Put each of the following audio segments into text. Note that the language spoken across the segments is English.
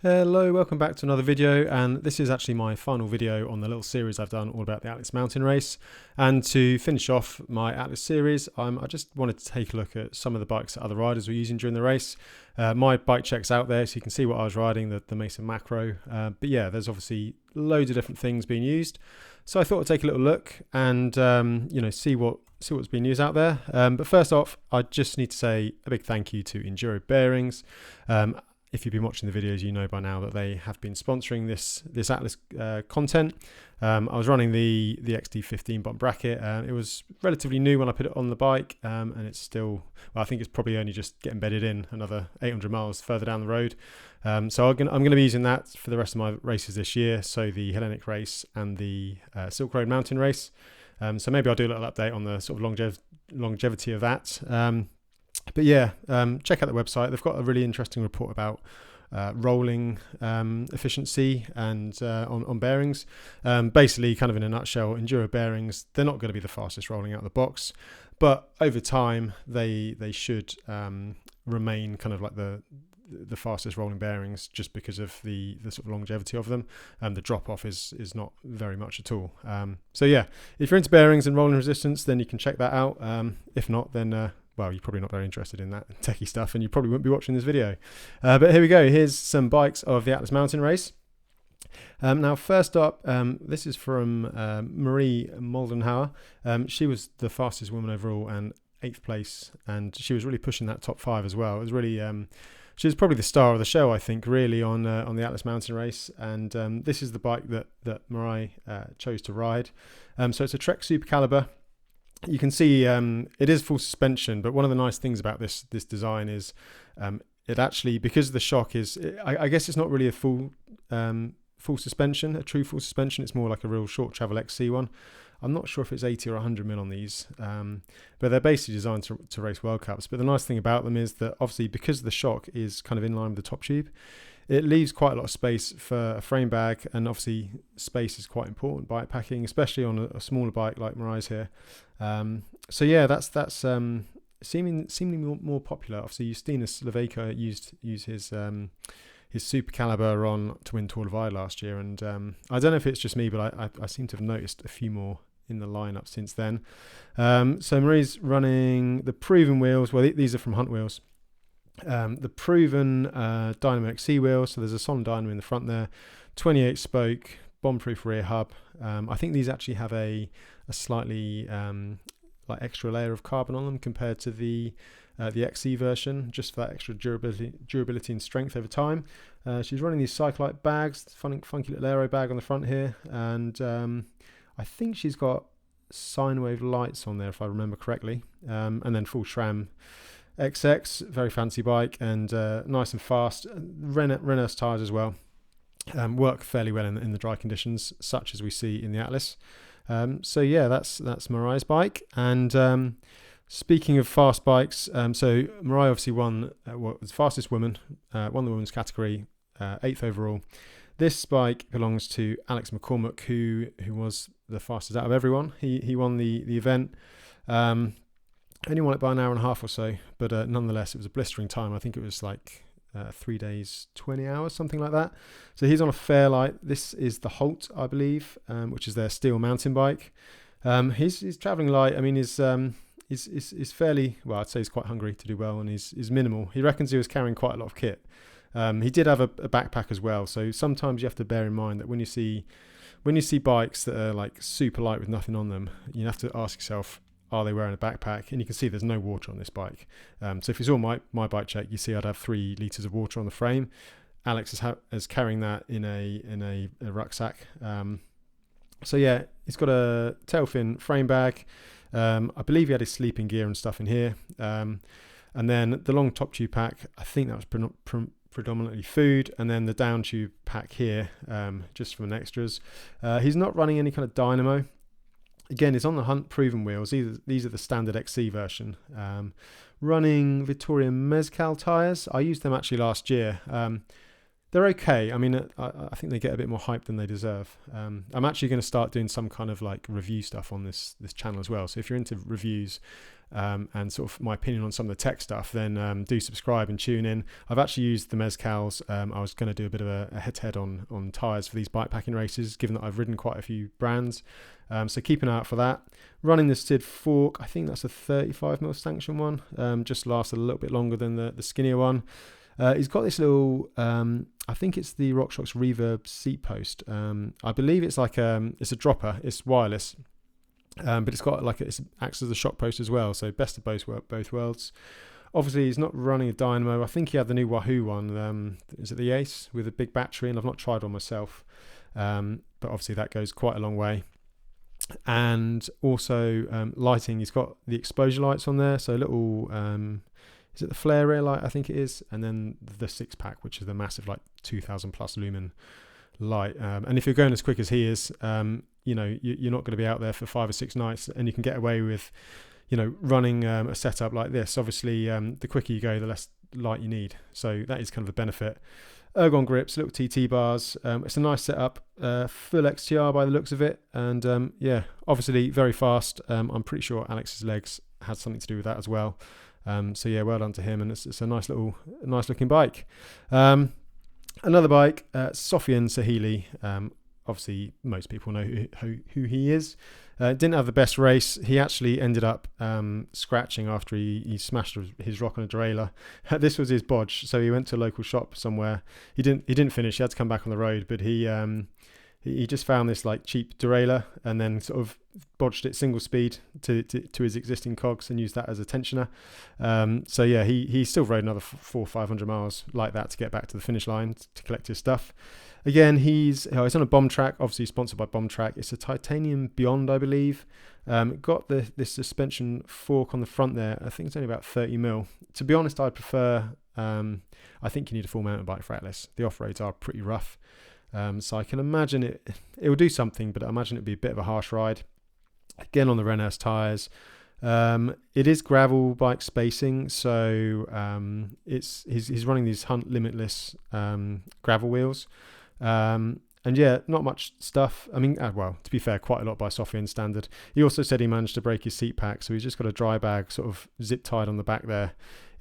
Hello, welcome back to another video, and this is actually my final video on the little series I've done all about the Atlas mountain race. And to finish off my Atlas series, I just wanted to take a look at some of the bikes that other riders were using during the race. My bike check's out there so you can see what I was riding, the Mason Macro, but yeah, there's obviously loads of different things being used, so I thought I'd take a little look and see what's being used out there. But first off, I just need to say a big thank you to Enduro Bearings. If you've been watching the videos, you know by now that they have been sponsoring this Atlas content. I was running the XD15 bottom bracket. It was relatively new when I put it on the bike, and it's still, well, I think it's probably only just getting bedded in another 800 miles further down the road. So I'm going to be using that for the rest of my races this year, so the Hellenic race and the Silk Road mountain race. So maybe I'll do a little update on the sort of longevity of that. But yeah, check out the website. They've got a really interesting report about rolling efficiency and on bearings. Basically, kind of in a nutshell, Enduro bearings, they're not going to be the fastest rolling out of the box, but over time they should remain kind of like the fastest rolling bearings, just because of the sort of longevity of them. The drop off is not very much at all. So yeah, if you're into bearings and rolling resistance, then you can check that out. If not, then well, you're probably not very interested in that techie stuff, and you probably wouldn't be watching this video. But here we go. Here's some bikes of the Atlas mountain race. Now, first up, this is from Marie Moldenhauer. She was the fastest woman overall and 8th place, and she was really pushing that top 5 as well. It was really, she was probably the star of the show, I think, really on the Atlas mountain race. And this is the bike that Marie chose to ride. So it's a Trek Super Caliber. You can see it is full suspension, but one of the nice things about this design is it actually, because the shock is, I guess it's not really a full suspension, a true full suspension. It's more like a real short travel XC one. I'm not sure if it's 80 or 100 mil on these, but they're basically designed to race World Cups. But the nice thing about them is that obviously, because the shock is kind of in line with the top tube, it leaves quite a lot of space for a frame bag, and obviously space is quite important bike packing, especially on a smaller bike like Mari's here. So yeah, that's seemingly more popular. Obviously, Justina Slovakia used his Super Caliber on to win Tour of Eye last year, and I don't know if it's just me, but I seem to have noticed a few more in the lineup since then. So Marie's running the proven wheels. Well, these are from Hunt Wheels. The proven Dynamo XC wheels. So there's a Son Dynamo in the front there, 28 spoke, bomb-proof rear hub. I think these actually have a slightly like extra layer of carbon on them compared to the XC version, just for that extra durability and strength over time. She's running these Cyclite bags, funky little aero bag on the front here, and I think she's got sine wave lights on there if I remember correctly, and then full SRAM XX, very fancy bike, and nice and fast. Renault tyres as well. Work fairly well in the dry conditions, such as we see in the Atlas. So yeah, that's Mari's bike. And speaking of fast bikes, so Mari obviously won was fastest woman, won the women's category, 8th overall. This bike belongs to Alex McCormack, who was the fastest out of everyone. He won the event. Only won it by an hour and a half or so, but nonetheless, it was a blistering time. I think it was like 3 days, 20 hours, something like that. So he's on a Fairlight. This is the Holt, I believe, which is their steel mountain bike. He's traveling light. I mean, he's fairly, well, I'd say he's quite hungry to do well, and he's minimal. He reckons he was carrying quite a lot of kit. He did have a backpack as well. So sometimes you have to bear in mind that when you see bikes that are like super light with nothing on them, you have to ask yourself, are they wearing a backpack? And you can see there's no water on this bike. So if you saw my bike check, you see I'd have 3 litres of water on the frame. Alex is carrying that in a rucksack. So yeah, he's got a tail fin frame bag. I believe he had his sleeping gear and stuff in here. And then the long top tube pack, I think that was predominantly food, and then the down tube pack here, just from extras. He's not running any kind of dynamo. Again, it's on the Hunt proven wheels. These are the standard XC version. Running Vittoria Mezcal tyres. I used them actually last year. they're okay. I mean, I think they get a bit more hype than they deserve. I'm actually going to start doing some kind of like review stuff on this channel as well. So if you're into reviews and sort of my opinion on some of the tech stuff, then do subscribe and tune in. I've actually used the mezcals. I was going to do a bit of a head-to-head on tyres for these bikepacking races, given that I've ridden quite a few brands. So keep an eye out for that. Running the Sid fork, I think that's a 35mm sanction one. Just lasted a little bit longer than the skinnier one. He's got this little, I think it's the RockShox Reverb seat post. I believe it's like it's a dropper. It's wireless, but it's got like it acts as a shock post as well. So best of both worlds. Obviously, he's not running a dynamo. I think he had the new Wahoo one. Is it the Ace with a big battery? And I've not tried one myself, but obviously that goes quite a long way. And also lighting. He's got the exposure lights on there. So little. Is it the flare rear light? I think it is. And then the 6-pack, which is the massive, like 2,000 plus lumen light. And if you're going as quick as he is, you're not going to be out there for 5 or 6 nights, and you can get away with, running a setup like this. Obviously, the quicker you go, the less light you need. So that is kind of a benefit. Ergon grips, little TT bars. It's a nice setup. Full XTR by the looks of it. And obviously very fast. I'm pretty sure Alex's legs had something to do with that as well. So yeah, well done to him, and it's a nice looking bike. Another bike, Sopian Sahili. Obviously, most people know who he is. Didn't have the best race. He actually ended up scratching after he smashed his rock on a derailleur. This was his bodge, so he went to a local shop somewhere. He didn't finish. He had to come back on the road, but he just found this like cheap derailleur and then sort of bodged it single speed to his existing cogs and used that as a tensioner. So yeah, he still rode another 400 or 500 miles like that to get back to the finish line to collect his stuff. Again, he's on a bomb track, obviously sponsored by Bomb Track. It's a titanium Beyond, I believe. Got this suspension fork on the front there. I think it's only about 30mm. To be honest, I'd prefer. I think you need a full mountain bike for Atlas. The off-roads are pretty rough. So I can imagine it will do something, but I imagine it'd be a bit of a harsh ride. Again, on the Rennes tyres. It is gravel bike spacing, so he's running these Hunt Limitless gravel wheels. And yeah, not much stuff. I mean, well, to be fair, quite a lot by Sofian standard. He also said he managed to break his seat pack, so he's just got a dry bag sort of zip tied on the back there.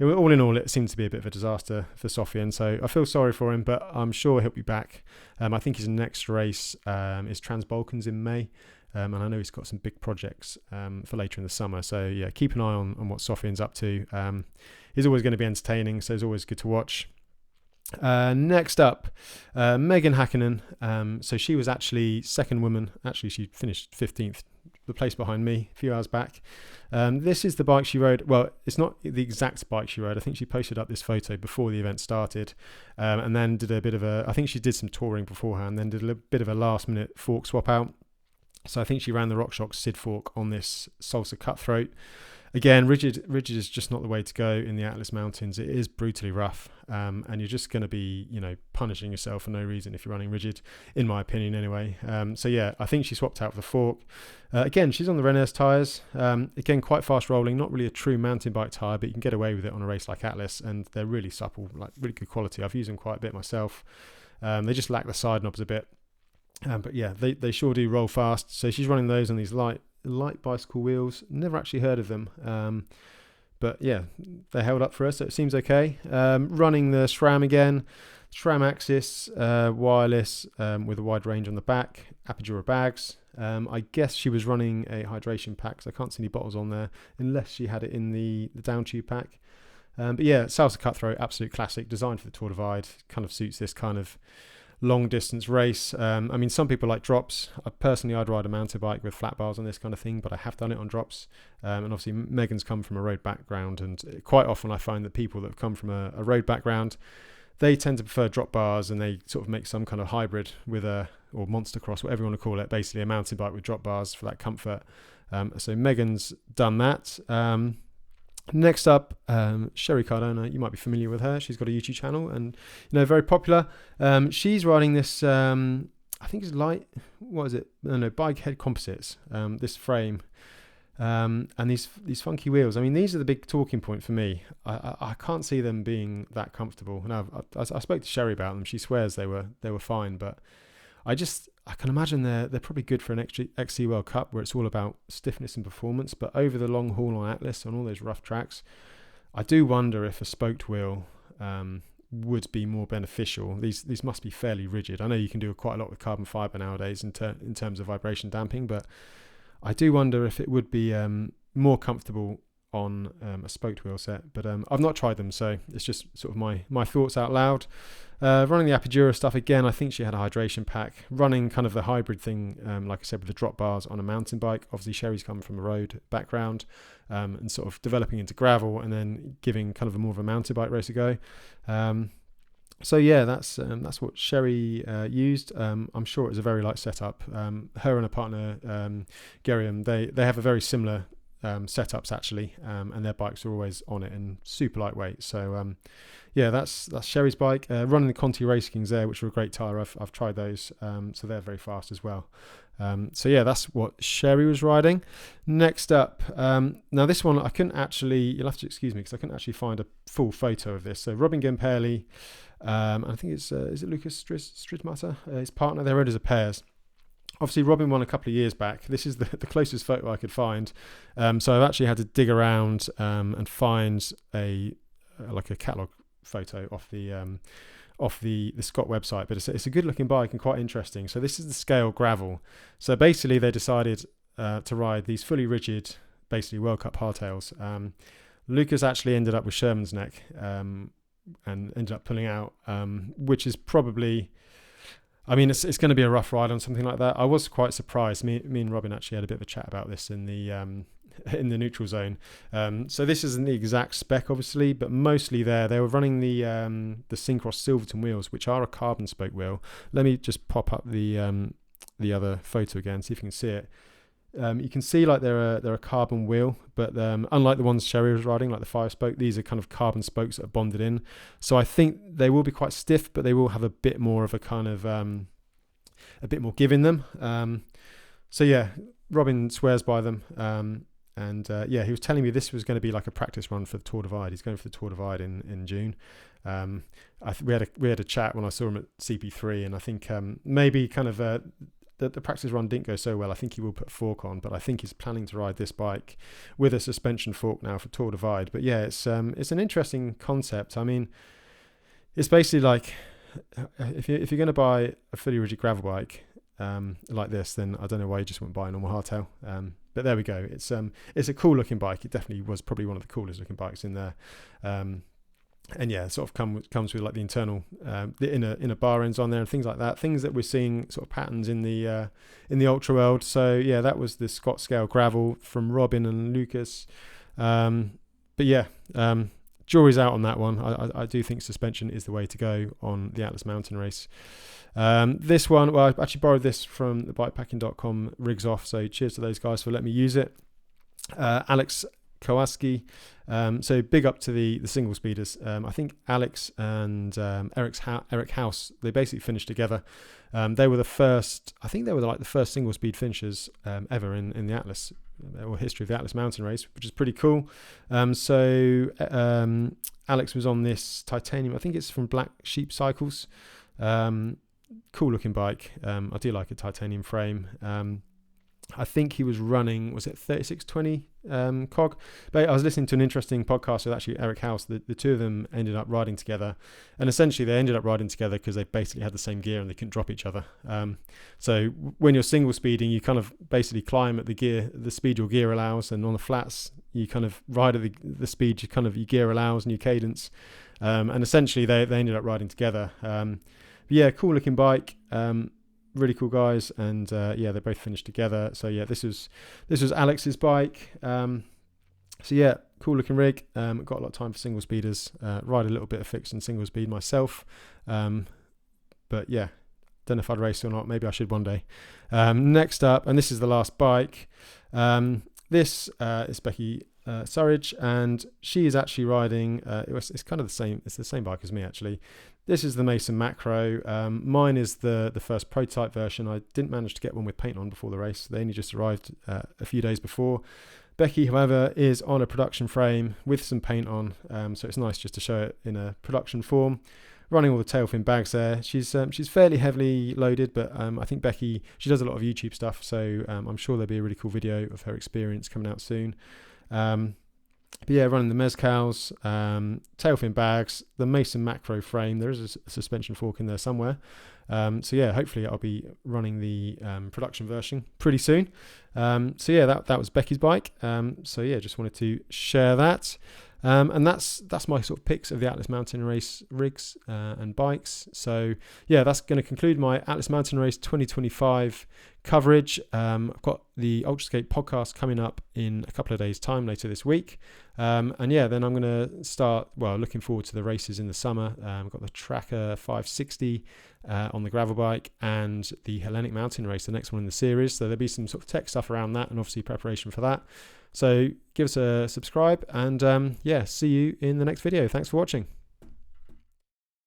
All in all, it seems to be a bit of a disaster for Sofian, so I feel sorry for him, but I'm sure he'll be back. I think his next race is Trans-Balkans in May, and I know he's got some big projects for later in the summer, so yeah, keep an eye on what Sofian's up to. He's always going to be entertaining, so it's always good to watch. Next up, Megan Hainan. So she was actually second woman. Actually, she finished 15th, the place behind me, a few hours back. This is the bike she rode. Well, it's not the exact bike she rode. I think she posted up this photo before the event started, and then did a bit of a. I think she did some touring beforehand, then did a bit of a last-minute fork swap out. So I think she ran the RockShox Sid fork on this Salsa Cutthroat. Again, rigid is just not the way to go in the Atlas Mountains. It is brutally rough, and you're just going to be, punishing yourself for no reason if you're running rigid, in my opinion, anyway. So yeah, I think she swapped out for the fork. Again, she's on the Rennes tyres. Again, quite fast rolling, not really a true mountain bike tyre, but you can get away with it on a race like Atlas, and they're really supple, like really good quality. I've used them quite a bit myself. They just lack the side knobs a bit, but yeah, they sure do roll fast. So she's running those on these light bicycle wheels. Never actually heard of them, but yeah, they held up for us, so it seems okay. Running the SRAM again, SRAM Axis, wireless, with a wide range on the back, Apogura bags. I guess she was running a hydration pack, so I can't see any bottles on there unless she had it in the down tube pack. But yeah, Salsa Cutthroat, absolute classic, designed for the Tour Divide, kind of suits this kind of long distance race. I mean, some people like drops. I'd ride a mountain bike with flat bars on this kind of thing, but I have done it on drops. And obviously Megan's come from a road background, and quite often I find that people that have come from a road background, they tend to prefer drop bars, and they sort of make some kind of hybrid with or monster cross, whatever you want to call it, basically a mountain bike with drop bars for that comfort. So Megan's done that. Next up, Sheri Cardona. You might be familiar with her. She's got a YouTube channel and, very popular. She's riding this, I think it's bike head composites, this frame. And these funky wheels, I mean, these are the big talking point for me. I can't see them being that comfortable. Now, I spoke to Sheri about them. She swears they were fine, but I can imagine they're probably good for an XC World Cup where it's all about stiffness and performance. But over the long haul on Atlas, on all those rough tracks, I do wonder if a spoked wheel would be more beneficial. These must be fairly rigid. I know you can do quite a lot with carbon fibre nowadays in terms of vibration damping, but I do wonder if it would be more comfortable on a spoked wheel set. But I've not tried them, so it's just sort of my thoughts out loud. Running the Apidura stuff again, I think she had a hydration pack. Running kind of the hybrid thing, like I said, with the drop bars on a mountain bike. Obviously, Sheri's come from a road background and sort of developing into gravel and then giving kind of a more of a mountain bike race a go. So yeah, that's what Sheri used. I'm sure it was a very light setup. Her and her partner Geriam, they have a very similar setups actually, and their bikes are always on it and super lightweight. So yeah, that's Sheri's bike. Running the Conti Race Kings there, which are a great tyre. I've tried those, so they're very fast as well. So yeah, that's what Sheri was riding. Next up, now this one I couldn't actually, you'll have to excuse me because I couldn't actually find a full photo of this. So Robin Gemperle, I think it's is it Lucas Stridmatter, his partner. They rode as a pairs. Obviously, Robin won a couple of years back. This is the closest photo I could find. So I've actually had to dig around and find a catalogue photo off the Scott website. But it's a good looking bike and quite interesting. So this is the scale gravel. So basically, they decided to ride these fully rigid, basically World Cup hardtails. Lucas actually ended up with Sherman's neck and ended up pulling out, which is probably, I mean, it's going to be a rough ride on something like that. I was quite surprised. Me and Robin actually had a bit of a chat about this in the neutral zone. So this isn't the exact spec, obviously, but mostly they were running the Syncross Silverton wheels, which are a carbon spoke wheel. Let me just pop up the other photo again, see if you can see it. You can see like they're a carbon wheel, but unlike the ones Sheri was riding, like the 5-spoke, these are kind of carbon spokes that are bonded in. So I think they will be quite stiff, but they will have a bit more of a kind of a bit more give in them. So yeah, Robin swears by them. And yeah, he was telling me this was going to be like a practice run for the Tour Divide. He's going for the Tour Divide in June. We had a chat when I saw him at CP3, and I think maybe kind of the practice run didn't go so well. I think he will put a fork on, but I think he's planning to ride this bike with a suspension fork now for Tour Divide. But yeah, it's an interesting concept. I mean, it's basically like if you're going to buy a fully rigid gravel bike like this, then I don't know why you just wouldn't buy a normal hardtail. But there we go. It's a cool looking bike. It definitely was probably one of the coolest looking bikes in there. And yeah, it sort of comes with like the internal, the inner bar ends on there and things like that. Things that we're seeing sort of patterns in the ultra world. So yeah, that was the Scott scale gravel from Robin and Lucas. But yeah, jury's out on that one. I do think suspension is the way to go on the Atlas Mountain Race. This one, well, I actually borrowed this from the bikepacking.com rigs off. So cheers to those guys for letting me use it. Alex Kowaski. So big up to the single speeders. I think Alex and Eric House, they basically finished together. They were the first, I think they were like the first single speed finishers ever in the Atlas or history of the Atlas Mountain Race, which is pretty cool. So Alex was on this titanium, I think it's from Black Sheep Cycles. Cool looking bike. I do like a titanium frame. I think he was running, was it 3620 cog? But I was listening to an interesting podcast with actually Eric House. The two of them ended up riding together, and essentially they ended up riding together because they basically had the same gear and they couldn't drop each other. So when you're single speeding, you kind of basically climb at the speed your gear allows, and on the flats you kind of ride at the speed your gear allows and your cadence. And essentially they ended up riding together. But yeah, cool looking bike. Really cool guys, and yeah, they both finished together. So yeah, this was Alex's bike. So yeah, cool looking rig. Got a lot of time for single speeders. Ride a little bit of fixed and single speed myself. But yeah, don't know if I'd race or not. Maybe I should one day. Next up, and this is the last bike. This is Becky Surage, and she is actually riding. It's kind of the same. It's the same bike as me actually. This is the Mason Macro. Mine is the first prototype version. I didn't manage to get one with paint on before the race. They only just arrived a few days before. Becky, however, is on a production frame with some paint on, so it's nice just to show it in a production form. Running all the tail fin bags there. She's fairly heavily loaded, but I think Becky, she does a lot of YouTube stuff, so I'm sure there'll be a really cool video of her experience coming out soon. But yeah, running the mezcals, tail fin bags, the Mason macro frame. There is a suspension fork in there somewhere. So yeah, hopefully I'll be running the production version pretty soon. So yeah, that was Becky's bike. So yeah, just wanted to share that. And that's my sort of picks of the Atlas Mountain Race rigs and bikes. So yeah, that's going to conclude my Atlas Mountain Race 2025 coverage. I've got the Ultrascape podcast coming up in a couple of days' time later this week. And yeah, then I'm going to start, looking forward to the races in the summer. I've got the Tracker 560 on the gravel bike and the Hellenic Mountain Race, the next one in the series. So there'll be some sort of tech stuff around that and obviously preparation for that. So give us a subscribe and yeah, see you in the next video. Thanks for watching.